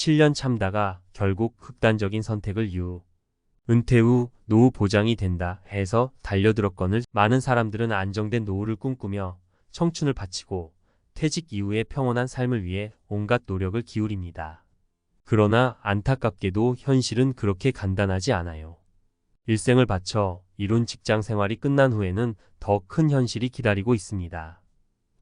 7년 참다가 결국 극단적인 선택을 은퇴 후 노후 보장이 된다 해서 달려들었거늘 많은 사람들은 안정된 노후를 꿈꾸며 청춘을 바치고 퇴직 이후의 평온한 삶을 위해 온갖 노력을 기울입니다. 그러나 안타깝게도 현실은 그렇게 간단하지 않아요. 일생을 바쳐 이룬 직장 생활이 끝난 후에는 더 큰 현실이 기다리고 있습니다.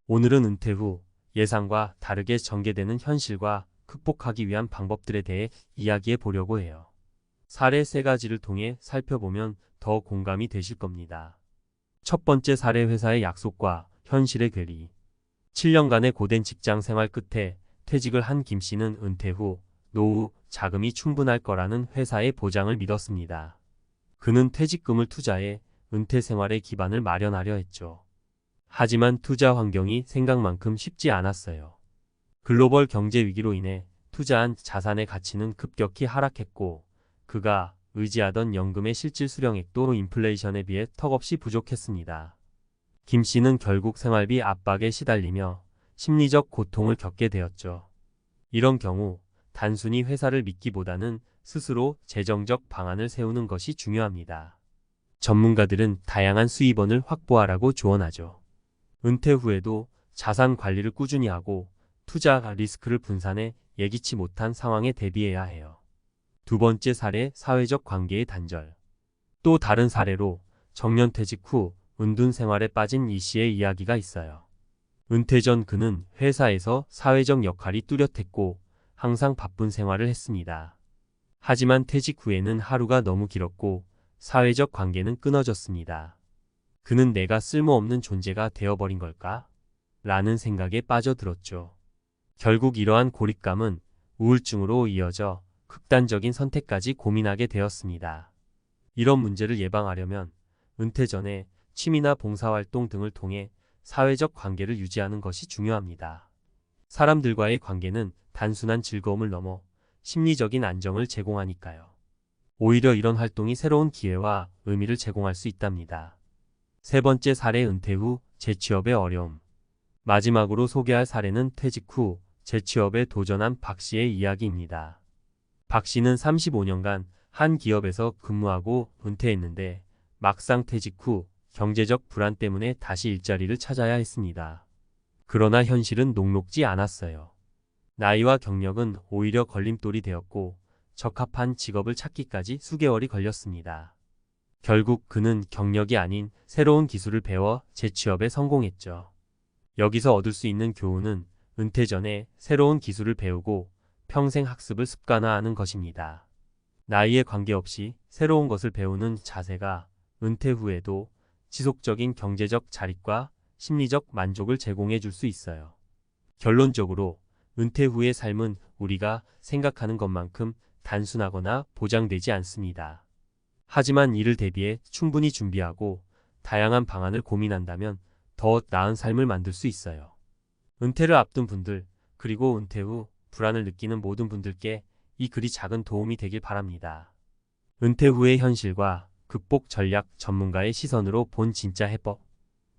오늘은 은퇴 후 예상과 다르게 전개되는 현실과 극복하기 위한 방법들에 대해 이야기해 보려고 해요. 사례 3가지를 통해 살펴보면 더 공감이 되실 겁니다. 첫 번째 사례, 회사의 약속과 현실의 괴리. 7년간의 고된 직장 생활 끝에 퇴직을 한 김 씨는 은퇴 후 노후 자금이 충분할 거라는 회사의 보장을 믿었습니다. 그는 퇴직금을 투자해 은퇴 생활의 기반을 마련하려 했죠. 하지만 투자 환경이 생각만큼 쉽지 않았어요. 글로벌 경제 위기로 인해 투자한 자산의 가치는 급격히 하락했고 그가 의지하던 연금의 실질 수령액도 인플레이션에 비해 턱없이 부족했습니다. 김 씨는 결국 생활비 압박에 시달리며 심리적 고통을 겪게 되었죠. 이런 경우 단순히 회사를 믿기보다는 스스로 재정적 방안을 세우는 것이 중요합니다. 전문가들은 다양한 수입원을 확보하라고 조언하죠. 은퇴 후에도 자산 관리를 꾸준히 하고 투자 리스크를 분산해 예기치 못한 상황에 대비해야 해요. 두 번째 사례, 사회적 관계의 단절. 또 다른 사례로 정년퇴직 후 은둔 생활에 빠진 이 씨의 이야기가 있어요. 은퇴 전 그는 회사에서 사회적 역할이 뚜렷했고 항상 바쁜 생활을 했습니다. 하지만 퇴직 후에는 하루가 너무 길었고 사회적 관계는 끊어졌습니다. 그는 내가 쓸모없는 존재가 되어버린 걸까? 라는 생각에 빠져들었죠. 결국 이러한 고립감은 우울증으로 이어져 극단적인 선택까지 고민하게 되었습니다. 이런 문제를 예방하려면 은퇴 전에 취미나 봉사활동 등을 통해 사회적 관계를 유지하는 것이 중요합니다. 사람들과의 관계는 단순한 즐거움을 넘어 심리적인 안정을 제공하니까요. 오히려 이런 활동이 새로운 기회와 의미를 제공할 수 있답니다. 세 번째 사례, 은퇴 후 재취업의 어려움. 마지막으로 소개할 사례는 퇴직 후 재취업에 도전한 박 씨의 이야기입니다. 박 씨는 35년간 한 기업에서 근무하고 은퇴했는데 막상 퇴직 후 경제적 불안 때문에 다시 일자리를 찾아야 했습니다. 그러나 현실은 녹록지 않았어요. 나이와 경력은 오히려 걸림돌이 되었고 적합한 직업을 찾기까지 수개월이 걸렸습니다. 결국 그는 경력이 아닌 새로운 기술을 배워 재취업에 성공했죠. 여기서 얻을 수 있는 교훈은 은퇴 전에 새로운 기술을 배우고 평생 학습을 습관화하는 것입니다. 나이에 관계없이 새로운 것을 배우는 자세가 은퇴 후에도 지속적인 경제적 자립과 심리적 만족을 제공해 줄 수 있어요. 결론적으로 은퇴 후의 삶은 우리가 생각하는 것만큼 단순하거나 보장되지 않습니다. 하지만 이를 대비해 충분히 준비하고 다양한 방안을 고민한다면 더 나은 삶을 만들 수 있어요. 은퇴를 앞둔 분들, 그리고 은퇴 후 불안을 느끼는 모든 분들께 이 글이 작은 도움이 되길 바랍니다. 은퇴 후의 현실과 극복 전략, 전문가의 시선으로 본 진짜 해법.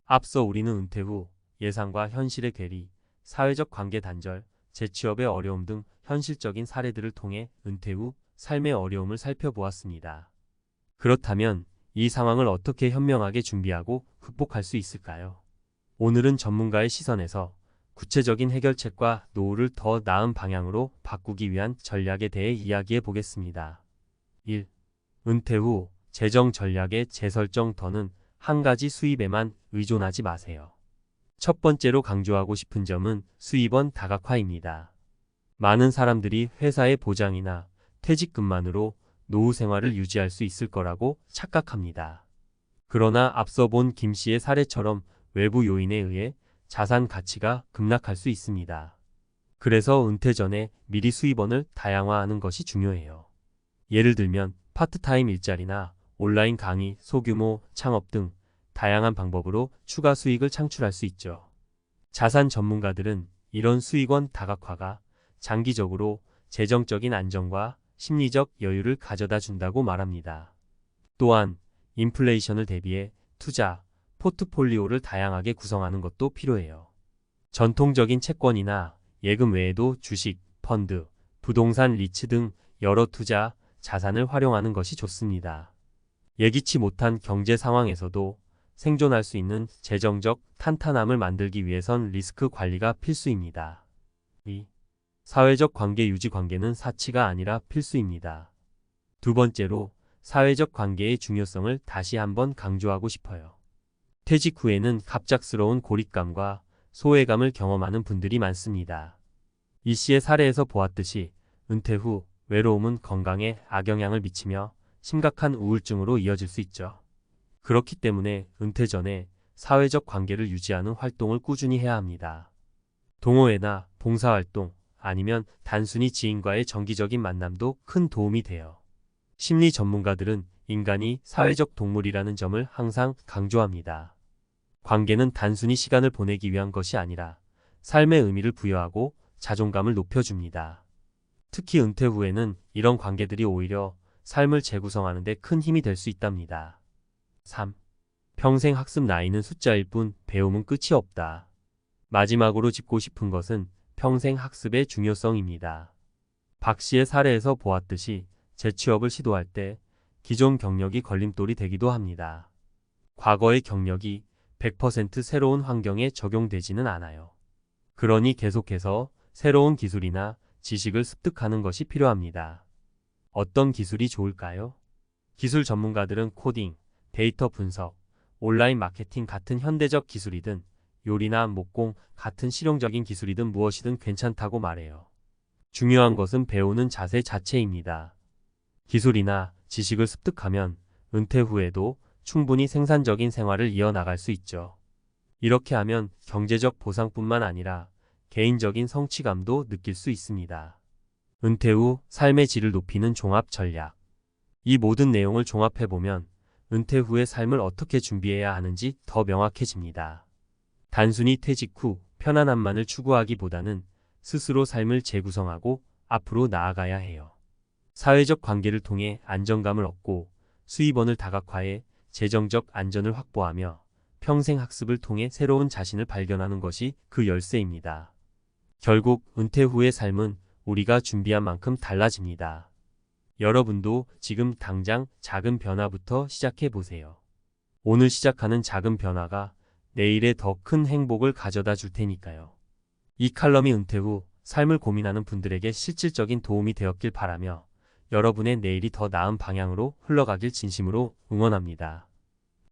앞서 우리는 은퇴 후 예상과 현실의 괴리, 사회적 관계 단절, 재취업의 어려움 등 현실적인 사례들을 통해 은퇴 후 삶의 어려움을 살펴보았습니다. 그렇다면 이 상황을 어떻게 현명하게 준비하고 극복할 수 있을까요? 오늘은 전문가의 시선에서 구체적인 해결책과 노후를 더 나은 방향으로 바꾸기 위한 전략에 대해 이야기해 보겠습니다. 1. 은퇴 후 재정 전략의 재설정. 더는 한 가지 수입에만 의존하지 마세요. 첫 번째로 강조하고 싶은 점은 수입원 다각화입니다. 많은 사람들이 회사의 보장이나 퇴직금만으로 노후 생활을 유지할 수 있을 거라고 착각합니다. 그러나 앞서 본 김 씨의 사례처럼 외부 요인에 의해 자산 가치가 급락할 수 있습니다. 그래서 은퇴 전에 미리 수입원을 다양화하는 것이 중요해요. 예를 들면 파트타임 일자리나 온라인 강의, 소규모 창업 등 다양한 방법으로 추가 수익을 창출할 수 있죠. 자산 전문가들은 이런 수익원 다각화가 장기적으로 재정적인 안정과 심리적 여유를 가져다 준다고 말합니다. 또한 인플레이션을 대비해 투자, 포트폴리오를 다양하게 구성하는 것도 필요해요. 전통적인 채권이나 예금 외에도 주식, 펀드, 부동산, 리츠 등 여러 투자, 자산을 활용하는 것이 좋습니다. 예기치 못한 경제 상황에서도 생존할 수 있는 재정적 탄탄함을 만들기 위해선 리스크 관리가 필수입니다. 2. 사회적 관계 유지. 관계는 사치가 아니라 필수입니다. 두 번째로 사회적 관계의 중요성을 다시 한번 강조하고 싶어요. 퇴직 후에는 갑작스러운 고립감과 소외감을 경험하는 분들이 많습니다. 이 씨의 사례에서 보았듯이 은퇴 후 외로움은 건강에 악영향을 미치며 심각한 우울증으로 이어질 수 있죠. 그렇기 때문에 은퇴 전에 사회적 관계를 유지하는 활동을 꾸준히 해야 합니다. 동호회나 봉사활동, 아니면 단순히 지인과의 정기적인 만남도 큰 도움이 돼요. 심리 전문가들은 인간이 사회적 동물이라는 점을 항상 강조합니다. 관계는 단순히 시간을 보내기 위한 것이 아니라 삶의 의미를 부여하고 자존감을 높여줍니다. 특히 은퇴 후에는 이런 관계들이 오히려 삶을 재구성하는 데 큰 힘이 될 수 있답니다. 3. 평생 학습. 나이는 숫자일 뿐 배움은 끝이 없다. 마지막으로 짚고 싶은 것은 평생 학습의 중요성입니다. 박 씨의 사례에서 보았듯이 재취업을 시도할 때 기존 경력이 걸림돌이 되기도 합니다. 과거의 경력이 100% 새로운 환경에 적용되지는 않아요. 그러니 계속해서 새로운 기술이나 지식을 습득하는 것이 필요합니다. 어떤 기술이 좋을까요? 기술 전문가들은 코딩, 데이터 분석, 온라인 마케팅 같은 현대적 기술이든 요리나 목공 같은 실용적인 기술이든 무엇이든 괜찮다고 말해요. 중요한 것은 배우는 자세 자체입니다. 기술이나 지식을 습득하면 은퇴 후에도 충분히 생산적인 생활을 이어나갈 수 있죠. 이렇게 하면 경제적 보상뿐만 아니라 개인적인 성취감도 느낄 수 있습니다. 은퇴 후 삶의 질을 높이는 종합 전략. 이 모든 내용을 종합해보면 은퇴 후의 삶을 어떻게 준비해야 하는지 더 명확해집니다. 단순히 퇴직 후 편안함만을 추구하기보다는 스스로 삶을 재구성하고 앞으로 나아가야 해요. 사회적 관계를 통해 안정감을 얻고 수입원을 다각화해 재정적 안전을 확보하며 평생 학습을 통해 새로운 자신을 발견하는 것이 그 열쇠입니다. 결국 은퇴 후의 삶은 우리가 준비한 만큼 달라집니다. 여러분도 지금 당장 작은 변화부터 시작해 보세요. 오늘 시작하는 작은 변화가 내일의 더 큰 행복을 가져다 줄 테니까요. 이 칼럼이 은퇴 후 삶을 고민하는 분들에게 실질적인 도움이 되었길 바라며 여러분의 내일이 더 나은 방향으로 흘러가길 진심으로 응원합니다.